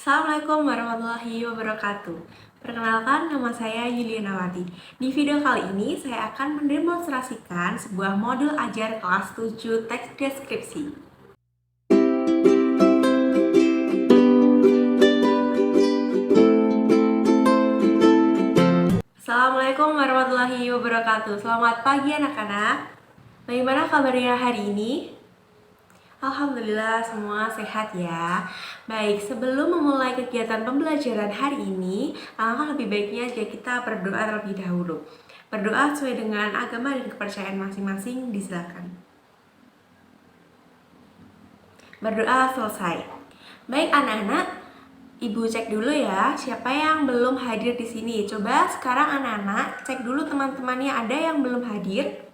Assalamualaikum warahmatullahi wabarakatuh. Perkenalkan, nama saya Yulianawati. Di video kali ini saya akan mendemonstrasikan sebuah modul ajar kelas 7 teks deskripsi. Assalamualaikum warahmatullahi wabarakatuh. Selamat pagi anak-anak. Bagaimana kabarnya hari ini? Alhamdulillah semua sehat ya. Baik, sebelum memulai kegiatan pembelajaran hari ini, alangkah lebih baiknya jika kita berdoa terlebih dahulu. Berdoa sesuai dengan agama dan kepercayaan masing-masing, disilakan. Berdoa selesai. Baik anak-anak, Ibu cek dulu ya, siapa yang belum hadir di sini. Coba sekarang anak-anak cek dulu teman-temannya, ada yang belum hadir?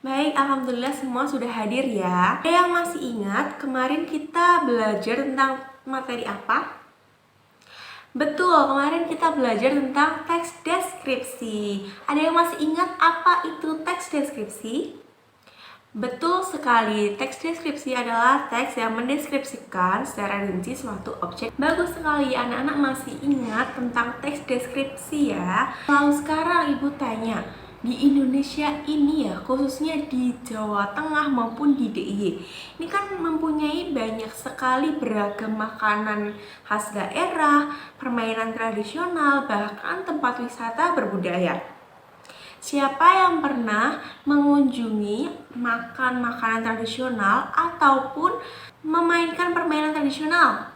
Baik, alhamdulillah semua sudah hadir ya. Ada yang masih ingat kemarin kita belajar tentang materi apa? Betul, kemarin kita belajar tentang teks deskripsi. Ada yang masih ingat apa itu teks deskripsi? Betul sekali, teks deskripsi adalah teks yang mendeskripsikan secara rinci suatu objek. Bagus sekali, anak-anak masih ingat tentang teks deskripsi ya. Kalau sekarang Ibu tanya, di Indonesia ini ya, khususnya di Jawa Tengah maupun di DIY, ini kan mempunyai banyak sekali beragam makanan khas daerah, permainan tradisional, bahkan tempat wisata berbudaya. Siapa yang pernah mengunjungi makan makanan tradisional ataupun memainkan permainan tradisional?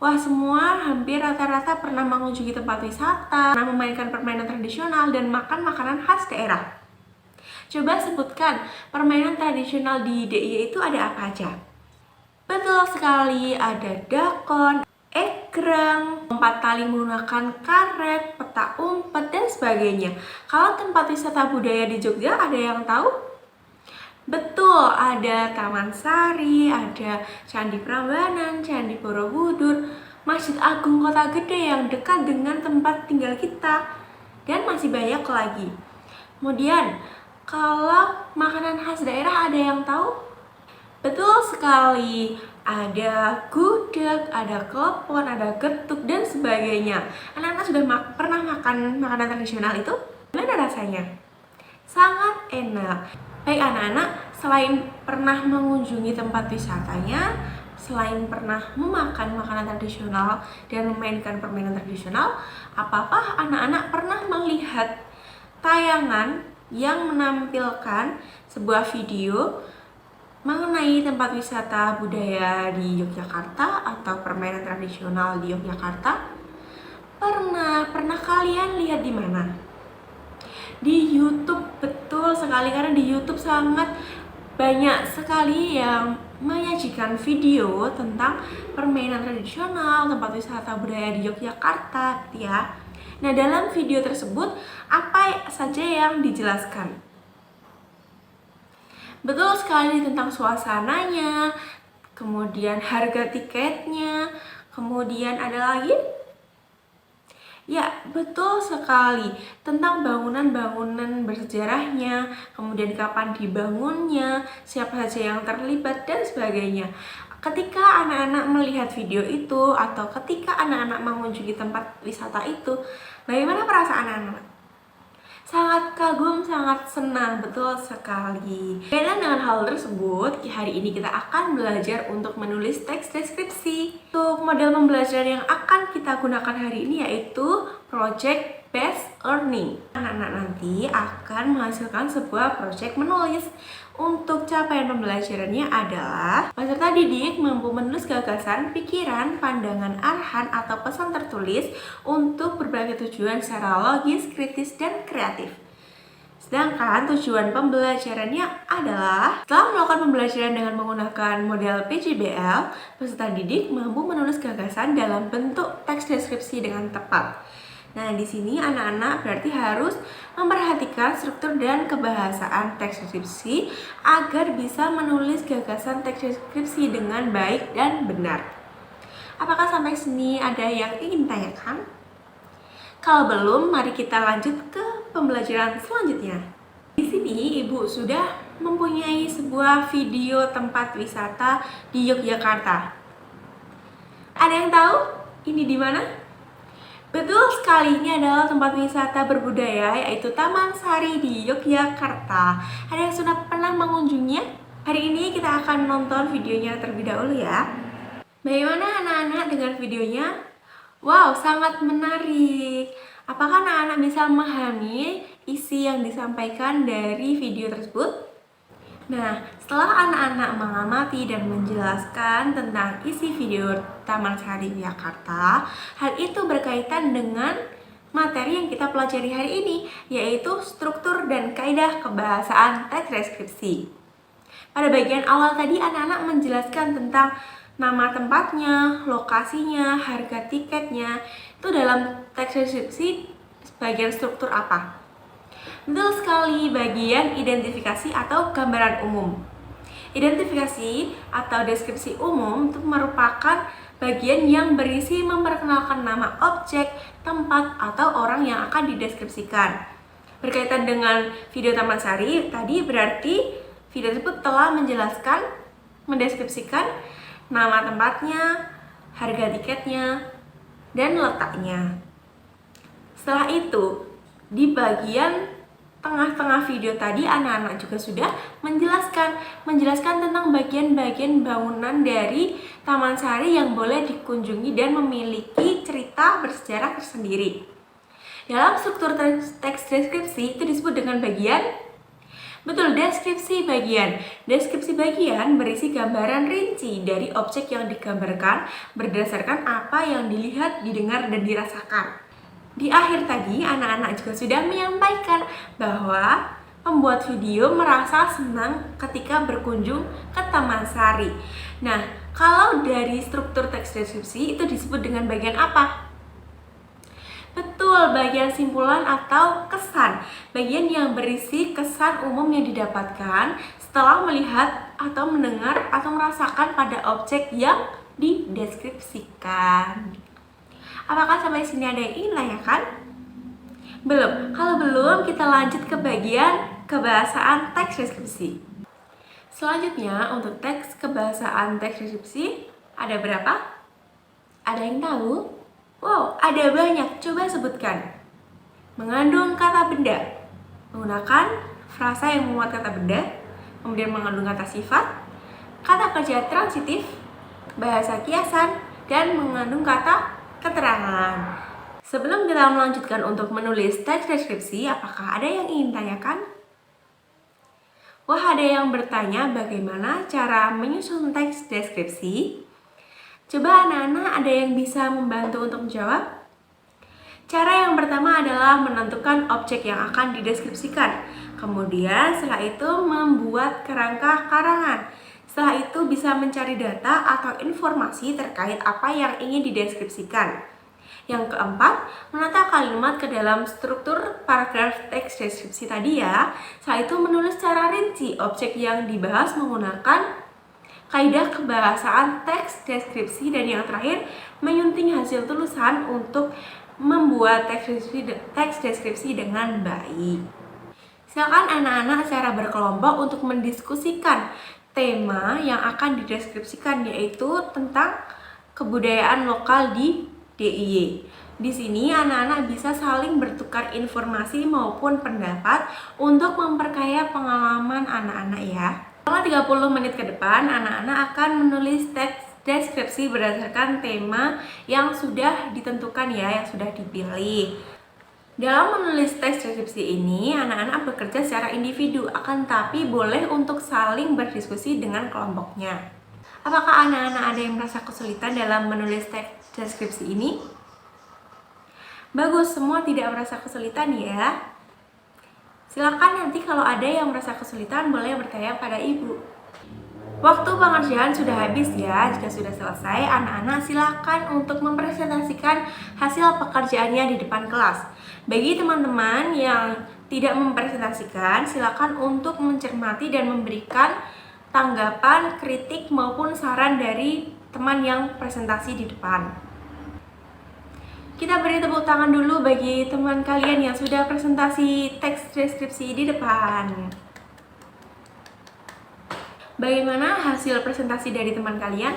Wah, semua hampir rata-rata pernah mengunjungi tempat wisata, pernah memainkan permainan tradisional dan makan makanan khas daerah. Coba sebutkan permainan tradisional di DIY itu ada apa aja? Betul sekali, ada dakon, egrang, lompat tali menggunakan karet, petak umpet, dan sebagainya. Kalau tempat wisata budaya di Jogja ada yang tahu? Betul, ada Taman Sari, ada Candi Prambanan, Candi Borobudur, Masjid Agung Kota Gede yang dekat dengan tempat tinggal kita, dan masih banyak lagi. Kemudian, kalau makanan khas daerah ada yang tahu? Betul sekali, ada gudeg, ada klepon, ada getuk, dan sebagainya. Anak-anak sudah pernah makan makanan tradisional itu? Gimana rasanya? Sangat enak. Baik anak-anak, selain pernah mengunjungi tempat wisatanya, selain pernah memakan makanan tradisional dan memainkan permainan tradisional, apakah anak-anak pernah melihat tayangan yang menampilkan sebuah video mengenai tempat wisata budaya di Yogyakarta atau permainan tradisional di Yogyakarta? Pernah kalian lihat di mana? Di YouTube, betul sekali, karena di YouTube sangat banyak sekali yang menyajikan video tentang permainan tradisional, tempat wisata budaya di Yogyakarta, ya. Nah, dalam video tersebut apa saja yang dijelaskan? Betul sekali, tentang suasananya, kemudian harga tiketnya, kemudian ada lagi? Ya, betul sekali, tentang bangunan-bangunan bersejarahnya, kemudian kapan dibangunnya, siapa saja yang terlibat, dan sebagainya. Ketika anak-anak melihat video itu, atau ketika anak-anak mengunjungi tempat wisata itu, bagaimana perasaan anak-anak? Sangat kagum, sangat senang, betul sekali. Dan dengan hal tersebut, hari ini kita akan belajar untuk menulis teks deskripsi. Untuk model pembelajaran yang akan kita gunakan hari ini yaitu Project Based Learning. Anak-anak nanti akan menghasilkan sebuah project menulis. Untuk capaian pembelajarannya adalah peserta didik mampu menulis gagasan, pikiran, pandangan, arahan, atau pesan tertulis untuk berbagai tujuan secara logis, kritis, dan kreatif. Sedangkan tujuan pembelajarannya adalah setelah melakukan pembelajaran dengan menggunakan model PJBL, peserta didik mampu menulis gagasan dalam bentuk teks deskripsi dengan tepat. Nah, di sini anak-anak berarti harus memperhatikan struktur dan kebahasaan teks deskripsi agar bisa menulis gagasan teks deskripsi dengan baik dan benar. Apakah sampai sini ada yang ingin ditanyakan? Kalau belum, mari kita lanjut ke pembelajaran selanjutnya. Di sini Ibu sudah mempunyai sebuah video tempat wisata di Yogyakarta. Ada yang tahu ini di mana? Betul sekali, ini adalah tempat wisata berbudaya yaitu Taman Sari di Yogyakarta. Ada yang sudah pernah mengunjunginya? Hari ini kita akan nonton videonya terlebih dahulu ya. Bagaimana anak-anak dengan videonya? Wow, sangat menarik. Apakah anak-anak bisa memahami isi yang disampaikan dari video tersebut? Nah, setelah anak-anak mengamati dan menjelaskan tentang isi video Taman Sari Yogyakarta, hal itu berkaitan dengan materi yang kita pelajari hari ini, yaitu struktur dan kaidah kebahasaan teks deskripsi. Pada bagian awal tadi, anak-anak menjelaskan tentang nama tempatnya, lokasinya, harga tiketnya. Itu dalam teks deskripsi bagian struktur apa? Betul sekali, bagian identifikasi atau gambaran umum. Identifikasi atau deskripsi umum itu merupakan bagian yang berisi memperkenalkan nama objek, tempat, atau orang yang akan dideskripsikan. Berkaitan dengan video Taman Sari, tadi berarti video tersebut telah menjelaskan, mendeskripsikan nama tempatnya, harga tiketnya, dan letaknya. Setelah itu, di bagian tengah-tengah video tadi anak-anak juga sudah menjelaskan tentang bagian-bagian bangunan dari Taman Sari yang boleh dikunjungi dan memiliki cerita bersejarah tersendiri. Dalam struktur teks deskripsi itu disebut dengan bagian deskripsi bagian. Deskripsi bagian berisi gambaran rinci dari objek yang digambarkan berdasarkan apa yang dilihat, didengar, dan dirasakan. Di akhir tadi, anak-anak juga sudah menyampaikan bahwa pembuat video merasa senang ketika berkunjung ke Taman Sari. Nah, kalau dari struktur teks deskripsi itu disebut dengan bagian apa? Betul, bagian simpulan atau kesan. Bagian yang berisi kesan umum yang didapatkan setelah melihat atau mendengar atau merasakan pada objek yang dideskripsikan. Apakah sampai sini ada yang ingin tanyakan? Belum. Kalau belum, kita lanjut ke bagian kebahasaan teks deskripsi. Selanjutnya, untuk teks kebahasaan teks deskripsi, ada berapa? Ada yang tahu? Wow, ada banyak. Coba sebutkan. Mengandung kata benda. Menggunakan frasa yang memuat kata benda, kemudian mengandung kata sifat, kata kerja transitif, bahasa kiasan, dan mengandung kata keterangan. Sebelum kita melanjutkan untuk menulis teks deskripsi, apakah ada yang ingin tanyakan? Wah, ada yang bertanya bagaimana cara menyusun teks deskripsi? Coba anak-anak ada yang bisa membantu untuk menjawab? Cara yang pertama adalah menentukan objek yang akan dideskripsikan. Kemudian setelah itu membuat kerangka karangan. Setelah itu bisa mencari data atau informasi terkait apa yang ingin dideskripsikan. Yang keempat, menata kalimat ke dalam struktur paragraf teks deskripsi tadi ya. Setelah itu menulis secara rinci objek yang dibahas menggunakan kaidah kebahasaan teks deskripsi. Dan yang terakhir, menyunting hasil tulisan untuk membuat teks deskripsi dengan baik. Silakan anak-anak secara berkelompok untuk mendiskusikan tema yang akan dideskripsikan, yaitu tentang kebudayaan lokal di DIY. Di sini anak-anak bisa saling bertukar informasi maupun pendapat untuk memperkaya pengalaman anak-anak ya. Selama 30 menit ke depan, anak-anak akan menulis teks deskripsi berdasarkan tema yang sudah ditentukan ya, yang sudah dipilih. Dalam menulis teks deskripsi ini, anak-anak bekerja secara individu, akan tapi boleh untuk saling berdiskusi dengan kelompoknya. Apakah anak-anak ada yang merasa kesulitan dalam menulis teks deskripsi ini? Bagus, semua tidak merasa kesulitan ya. Silakan nanti kalau ada yang merasa kesulitan boleh bertanya pada ibu. Waktu pengerjaan sudah habis ya. Jika sudah selesai, anak-anak silakan untuk mempresentasikan hasil pekerjaannya di depan kelas. Bagi teman-teman yang tidak mempresentasikan, silakan untuk mencermati dan memberikan tanggapan, kritik maupun saran dari teman yang presentasi di depan. Kita beri tepuk tangan dulu bagi teman kalian yang sudah presentasi teks deskripsi di depan. Bagaimana hasil presentasi dari teman kalian?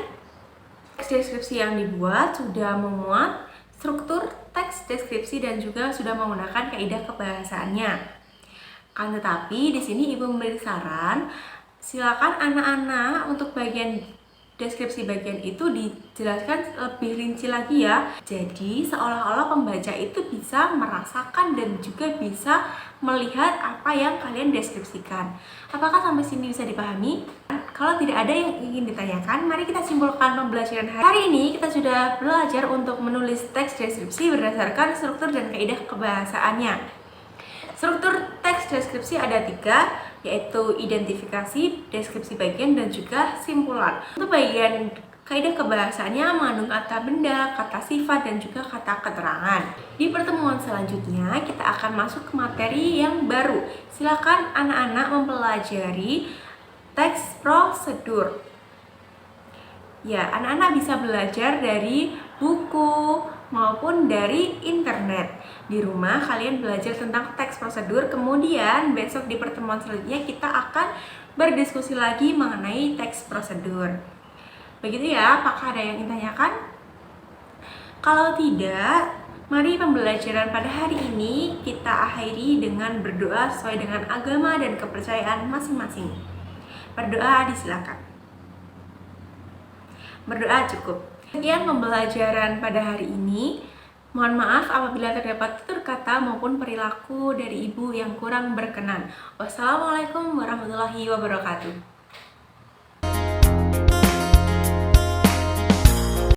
deskripsi yang dibuat sudah memuat struktur teks deskripsi dan juga sudah menggunakan kaidah kebahasaannya. Kan tetapi di sini Ibu memberi saran, silakan anak-anak untuk bagian deskripsi bagian itu dijelaskan lebih rinci lagi ya. Jadi seolah-olah pembaca itu bisa merasakan dan juga bisa melihat apa yang kalian deskripsikan. Apakah sampai sini bisa dipahami? Kalau tidak ada yang ingin ditanyakan, mari kita simpulkan pembelajaran hari ini. Kita sudah belajar untuk menulis teks deskripsi berdasarkan struktur dan kaidah kebahasaannya. Struktur teks deskripsi ada 3, yaitu identifikasi, deskripsi bagian, dan juga simpulan. Untuk bagian kaidah kebahasaannya mengandung kata benda, kata sifat, dan juga kata keterangan. Di pertemuan selanjutnya kita akan masuk ke materi yang baru. Silakan anak-anak mempelajari teks prosedur. Ya, anak-anak bisa belajar dari buku maupun dari internet. Di rumah kalian belajar tentang teks prosedur, kemudian besok di pertemuan selanjutnya kita akan berdiskusi lagi mengenai teks prosedur. Begitu ya, apakah ada yang ingin tanyakan? Kalau tidak, mari pembelajaran pada hari ini kita akhiri dengan berdoa sesuai dengan agama dan kepercayaan masing-masing. Berdoa disilakan. Berdoa cukup. Sekian pembelajaran pada hari ini. Mohon maaf apabila terdapat tutur kata maupun perilaku dari Ibu yang kurang berkenan. Wassalamualaikum warahmatullahi wabarakatuh.